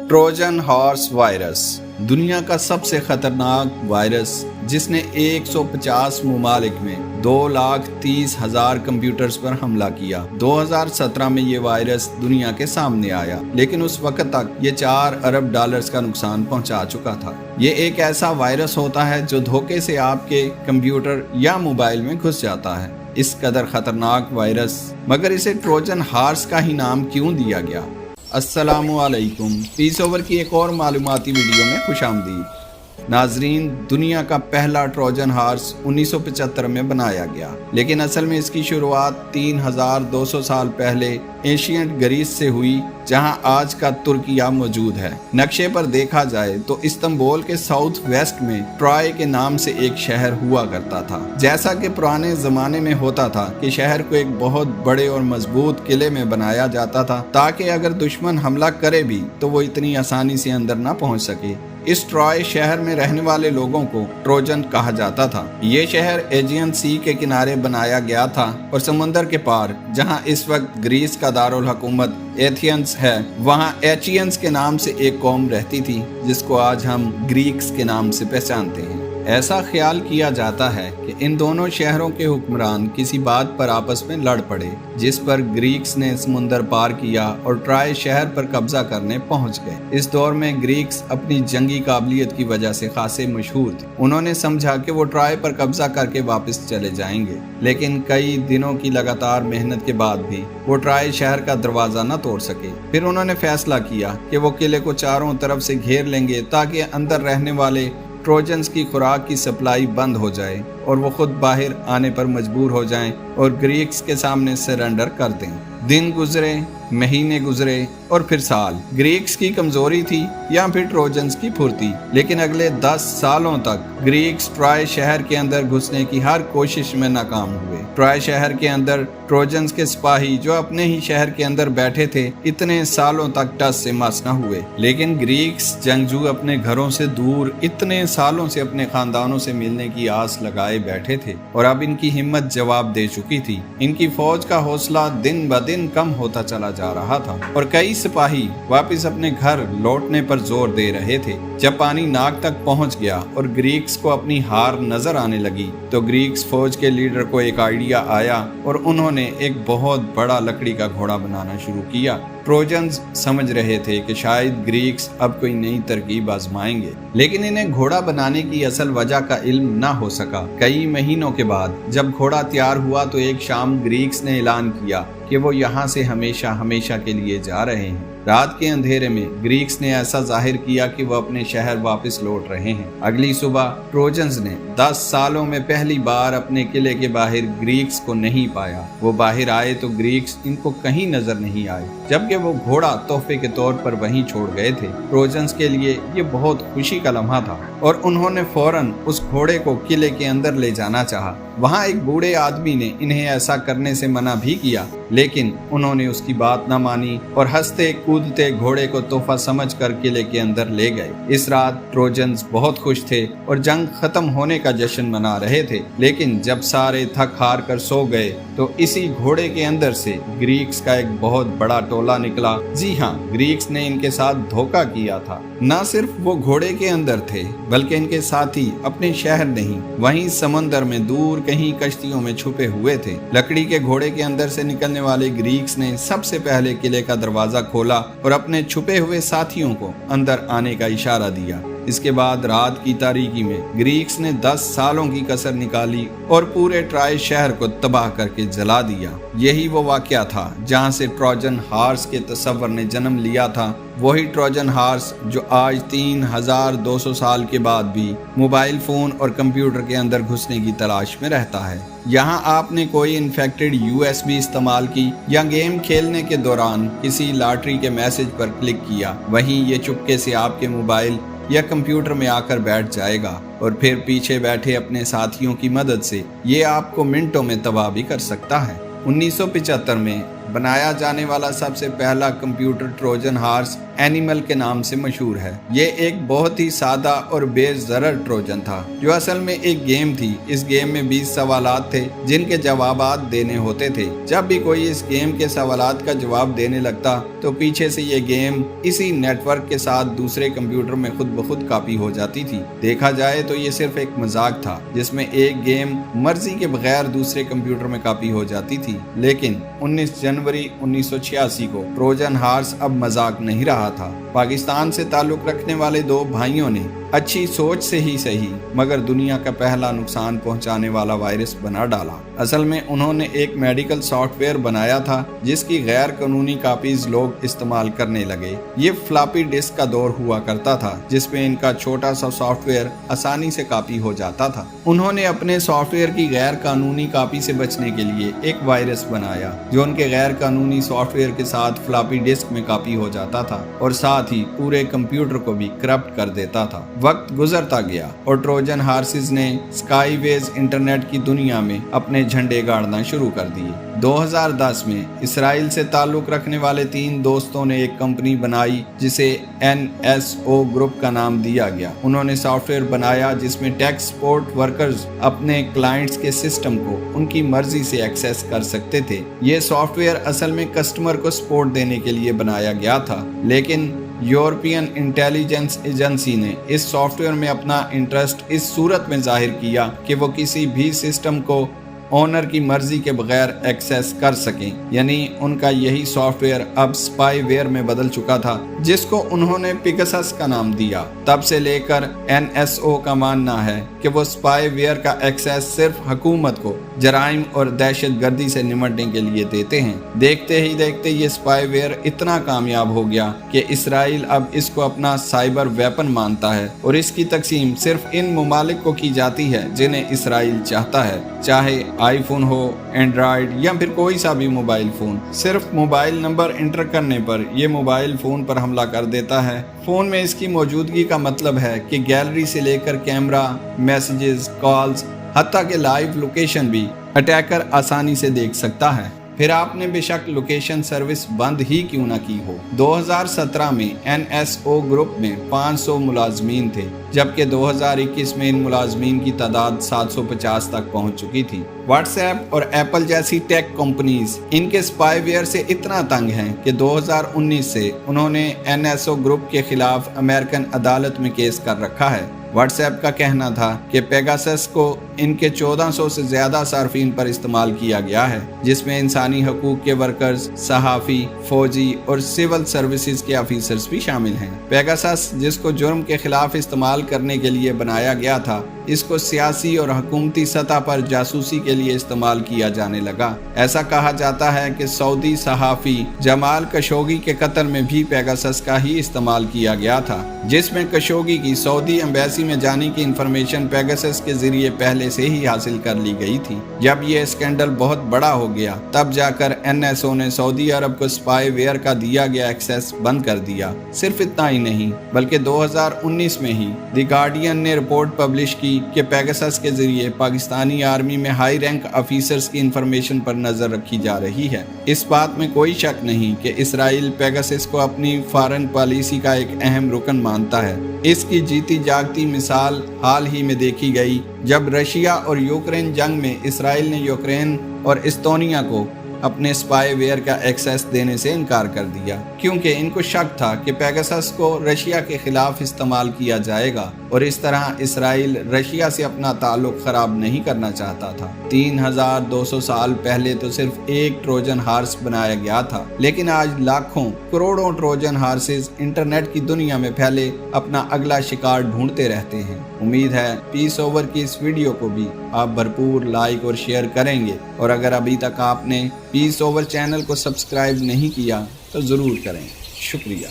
Trojan horse virus दुनिया का सबसे खतरनाक वायरस जिसने 150 ममालिक में 2,30,000 कंप्यूटर्स पर हमला किया। 2017 में ये वायरस दुनिया के सामने आया, लेकिन उस वक्त तक ये 4 अरब डॉलर्स का नुकसान पहुंचा चुका था। ये एक ऐसा वायरस होता है जो धोखे से आपके कंप्यूटर या मोबाइल में घुस जाता है। इस कदर खतरनाक वायरस, मगर इसे ट्रोजन हॉर्स का ही नाम क्यों दिया गया? अस्सलामुअलैकुम, पीस ओवर की एक और मालूमाती वीडियो में खुशामदीद। नाजरीन, दुनिया का पहला ट्रोजन हॉर्स 1975 में बनाया गया, लेकिन असल में इसकी शुरुआत 3200 साल पहले एशियंट ग्रीस से हुई, जहां आज का तुर्किया मौजूद है। नक्शे पर देखा जाए तो इस्तांबुल के साउथ वेस्ट में ट्रॉय के नाम से एक शहर हुआ करता था। जैसा कि पुराने जमाने में होता था कि शहर को एक बहुत बड़े और मजबूत किले में बनाया जाता था, ताकि अगर दुश्मन हमला करे भी तो वो इतनी आसानी से अंदर ना पहुंच सके। इस ट्रॉय शहर में रहने वाले लोगों को ट्रोजन कहा जाता था। ये शहर एजियन सी के किनारे बनाया गया था और समंदर के पार, जहां इस वक्त ग्रीस का दारुल हुकूमत एथेंस है, वहां एचियंस के नाम से एक कौम रहती थी, जिसको आज हम ग्रीक्स के नाम से पहचानते हैं। ऐसा ख्याल किया जाता है कि इन दोनों शहरों के हुक्मरान किसी बात पर आपस में लड़ पड़े, जिस पर ग्रीक्स ने समुंदर पार किया और ट्रॉय शहर पर कब्जा करने पहुंच गए। इस दौर में ग्रीक्स अपनी जंगी काबिलियत की वजह से खासे मशहूर थे। उन्होंने समझा कि वो ट्रॉय पर कब्जा करके वापस चले जाएंगे, लेकिन कई दिनों की लगातार मेहनत के बाद भी वो ट्रॉय शहर का दरवाजा न तोड़ सके। फिर उन्होंने फैसला किया कि वो किले को चारों तरफ से घेर लेंगे, ताकि अंदर रहने वाले ट्रोजन्स की खुराक की सप्लाई बंद हो जाए और वो खुद बाहर आने पर मजबूर हो जाएं और ग्रीक्स के सामने सरेंडर कर दें। दिन गुजरे, महीने गुजरे और फिर साल। ग्रीक्स की कमजोरी थी या फिर ट्रोजन्स की फुर्ती, लेकिन अगले 10 सालों तक ग्रीक्स ट्रॉय शहर के अंदर घुसने की हर कोशिश में नाकाम हुए। ट्रॉय शहर के अंदर ट्रोजन्स के सिपाही जो अपने ही शहर के अंदर बैठे थे, इतने सालों तक टस से मस न हुए। लेकिन ग्रीक्स जंगजू अपने घरों से दूर इतने सालों से अपने खानदानों से मिलने की आस लगाए बैठे थे, और अब इनकी हिम्मत जवाब दे चुकी थी। इनकी फौज का हौसला दिन ब दिन कम होता चला जा रहा था और कई सिपाही वापस अपने घर लौटने पर जोर दे रहे थे। जब पानी नाक तक पहुंच गया और ग्रीक्स को अपनी हार नजर आने लगी, तो ग्रीक्स फौज के लीडर को एक आइडिया आया और उन्होंने एक बहुत बड़ा लकड़ी का घोड़ा बनाना शुरू किया। ट्रोजन्स समझ रहे थे कि शायद ग्रीक्स अब कोई नई तरकीब आजमाएंगे, लेकिन इन्हें घोड़ा बनाने की असल वजह का इल्म ना हो सका। कई महीनों के बाद जब घोड़ा तैयार हुआ तो एक शाम ग्रीक्स ने ऐलान किया कि वो यहाँ से हमेशा हमेशा के लिए जा रहे हैं। रात के अंधेरे में ग्रीक्स ने ऐसा जाहिर किया कि वो अपने शहर वापस लौट रहे हैं। अगली सुबह ट्रोजन्स ने 10 सालों में पहली बार अपने किले के बाहर ग्रीक्स को नहीं पाया। वो बाहर आए तो ग्रीक्स इनको कहीं नजर नहीं आए, जबकि वो घोड़ा तोहफे के तौर पर वहीं छोड़ गए थे। ट्रोजन्स के लिए ये बहुत खुशी का लम्हा था और उन्होंने फौरन उस घोड़े को किले के अंदर ले जाना चाहा। वहाँ एक बूढ़े आदमी ने इन्हें ऐसा करने से मना भी किया, लेकिन उन्होंने उसकी बात न मानी और हंसते कूदते घोड़े को तोहफा समझकर किले के अंदर ले गए। इस रात ट्रोजन्स बहुत खुश थे और जंग खत्म होने का जश्न मना रहे थे, लेकिन जब सारे थक हार कर सो गए तो इसी घोड़े के अंदर से ग्रीक्स का एक बहुत बड़ा टोला निकला। जी हाँ, ग्रीक्स ने इनके साथ धोखा किया था। न सिर्फ वो घोड़े के अंदर थे, बल्कि इनके साथी अपने शहर नहीं, वहीं समंदर में दूर कहीं कश्तियों में छुपे हुए थे। लकड़ी के घोड़े के अंदर से निकलने वाले ग्रीक्स ने सबसे पहले किले का दरवाजा खोला और अपने छुपे हुए साथियों को अंदर आने का इशारा दिया। इसके बाद रात की तारीकी में ग्रीक्स ने 10 सालों की कसर निकाली और पूरे ट्रॉय शहर को तबाह करके जला दिया। यही वो वाकया था जहां से ट्रोजन हॉर्स के तस्वर ने जन्म लिया था। वही ट्रोजन हॉर्स जो आज 3200 साल के बाद भी मोबाइल फोन और कंप्यूटर के अंदर घुसने की तलाश में रहता है। यहाँ आपने कोई इन्फेक्टेड USB इस्तेमाल की या गेम खेलने के दौरान किसी लॉटरी के मैसेज पर क्लिक किया, वहीं ये चुपके से आपके मोबाइल या कंप्यूटर में आकर बैठ जाएगा और फिर पीछे बैठे अपने साथियों की मदद से ये आपको मिनटों में तबाह भी कर सकता है। 1975 में बनाया जाने वाला सबसे पहला कंप्यूटर ट्रोजन हॉर्स اینیمل کے نام سے مشہور ہے۔ یہ ایک بہت ہی سادہ اور بے ضرر ٹروجن تھا جو اصل میں ایک گیم تھی۔ اس گیم میں 20 سوالات تھے جن کے جوابات دینے ہوتے تھے۔ جب بھی کوئی اس گیم کے سوالات کا جواب دینے لگتا تو پیچھے سے یہ گیم اسی نیٹ ورک کے ساتھ دوسرے کمپیوٹر میں خود بخود کاپی ہو جاتی تھی۔ دیکھا جائے تو یہ صرف ایک مذاق تھا جس میں ایک گیم مرضی کے بغیر دوسرے کمپیوٹر میں کاپی ہو جاتی تھی، لیکن 19 جنوری 1986 کو ٹروجن ہارس اب مذاق نہیں رہا تھا۔ پاکستان سے تعلق رکھنے والے دو بھائیوں نے اچھی سوچ سے ہی صحیح مگر دنیا کا پہلا نقصان پہنچانے والا وائرس بنا ڈالا۔ اصل میں انہوں نے ایک میڈیکل سافٹ ویئر بنایا تھا جس کی غیر قانونی کاپیز لوگ استعمال کرنے لگے۔ یہ فلاپی ڈسک کا دور ہوا کرتا تھا جس میں ان کا چھوٹا سا سافٹ ویئر آسانی سے کاپی ہو جاتا تھا۔ انہوں نے اپنے سافٹ ویئر کی غیر قانونی کاپی سے بچنے کے لیے ایک وائرس بنایا جو ان کے غیر قانونی سافٹ ویئر کے ساتھ فلاپی ڈسک میں کاپی ہو جاتا تھا اور ساتھ ہی پورے کمپیوٹر کو بھی کرپٹ کر دیتا تھا۔ وقت گزرتا گیا اور ٹروجن ہارسز نے اسکائی ویز انٹرنیٹ کی دنیا میں اپنے جھنڈے گاڑنا شروع کر دیے۔ 2010 میں اسرائیل سے تعلق رکھنے والے 3 دوستوں نے ایک کمپنی بنائی جسے NSO گروپ کا نام دیا گیا۔ انہوں نے سافٹ ویئر بنایا جس میں ٹیک سپورٹ ورکرز اپنے کلائنٹس کے سسٹم کو ان کی مرضی سے ایکسس کر سکتے تھے۔ یہ سافٹ ویئر اصل میں کسٹمر کو سپورٹ دینے کے لیے بنایا گیا تھا، لیکن یورپین انٹیلیجنس ایجنسی نے اس سافٹ ویئر میں اپنا انٹرسٹ اس صورت میں ظاہر کیا کہ وہ کسی بھی سسٹم کو اونر کی مرضی کے بغیر ایکسس کر سکیں، یعنی ان کا یہی سافٹ ویئر اب سپائی ویئر میں بدل چکا تھا جس کو انہوں نے پیگاسس کا نام دیا۔ تب سے لے کر NSO کا ماننا ہے کہ وہ سپائی ویئر کا ایکسس صرف حکومت کو جرائم اور دہشت گردی سے نمٹنے کے لیے دیتے ہیں۔ دیکھتے ہی دیکھتے یہ سپائی ویئر اتنا کامیاب ہو گیا کہ اسرائیل اب اس کو اپنا سائبر ویپن مانتا ہے اور اس کی تقسیم صرف ان ممالک کو کی جاتی ہے جنہیں اسرائیل چاہتا ہے، چاہے آئی فون ہو، اینڈرائیڈ یا پھر کوئی سا بھی موبائل فون۔ صرف موبائل نمبر انٹر کرنے پر یہ موبائل فون پر حملہ کر دیتا ہے۔ فون میں اس کی موجودگی کا مطلب ہے کہ گیلری سے لے کر کیمرہ، میسیجز، کالز، حتیٰ کہ لائیو لوکیشن بھی اٹیکر آسانی سے دیکھ سکتا ہے۔ پھر آپ نے بے شک لوکیشن سروس بند ہی کیوں نہ کی ہو۔ 2017 میں NSO گروپ میں 500 ملازمین تھے جبکہ 2021 میں ان ملازمین کی تعداد 750 تک پہنچ چکی تھی۔ واٹس ایپ اور ایپل جیسی ٹیک کمپنیز ان کے سپائی ویئر سے اتنا تنگ ہیں کہ 2019 سے انہوں نے NSO گروپ کے خلاف امریکن عدالت میں کیس کر رکھا ہے۔ واٹس ایپ کا کہنا تھا کہ پیگاسس کو ان کے 1400 سے زیادہ صارفین پر استعمال کیا گیا ہے، جس میں انسانی حقوق کے ورکرز، صحافی، فوجی اور سول سروسز کے آفیسرز بھی شامل ہیں۔ پیگاسس جس کو جرم کے خلاف استعمال کرنے کے لیے بنایا گیا تھا، اس کو سیاسی اور حکومتی سطح پر جاسوسی کے لیے استعمال کیا جانے لگا۔ ایسا کہا جاتا ہے کہ سعودی صحافی جمال کشوگی کے قتل میں بھی پیگاسس کا ہی استعمال کیا گیا تھا، جس میں کشوگی کی سعودی ایمبیسی میں جانے کی انفارمیشن پیگاسس کے ذریعے پہلے سے ہی حاصل کر لی گئی تھی۔ جب یہ اسکینڈل بہت بڑا ہو گیا تب جا کر NSO نے سعودی عرب کو سپائی ویئر کا دیا گیا ایکسس بند کر دیا۔ صرف اتنا ہی نہیں بلکہ 2019 میں ہی دی گارڈین نے رپورٹ پبلش کی کہ پیگاسس کے ذریعے پاکستانی آرمی میں ہائی رینک آفیسرز کی انفارمیشن پر نظر رکھی جا رہی ہے۔ اس بات میں کوئی شک نہیں کہ اسرائیل پیگاسس کو اپنی فارن پالیسی کا ایک اہم رکن مانتا ہے۔ اس کی جیتی جاگتی مثال حال ہی میں دیکھی گئی جب رشیا اور یوکرین جنگ میں اسرائیل نے یوکرین اور استونیا کو اپنے سپائی ویئر کا ایکسس دینے سے انکار کر دیا، کیونکہ ان کو شک تھا کہ پیگاسس کو رشیا کے خلاف استعمال کیا جائے گا اور اس طرح اسرائیل رشیا سے اپنا تعلق خراب نہیں کرنا چاہتا تھا۔ 3200 سال پہلے تو صرف ایک ٹروجن ہارس بنایا گیا تھا، لیکن آج لاکھوں کروڑوں ٹروجن ہارسز انٹرنیٹ کی دنیا میں پھیلے اپنا اگلا شکار ڈھونڈتے رہتے ہیں۔ امید ہے پیس اوور کی اس ویڈیو کو بھی آپ بھرپور لائک اور شیئر کریں گے، اور اگر ابھی تک آپ نے پیس اوور چینل کو سبسکرائب نہیں کیا تو ضرور کریں۔ شکریہ۔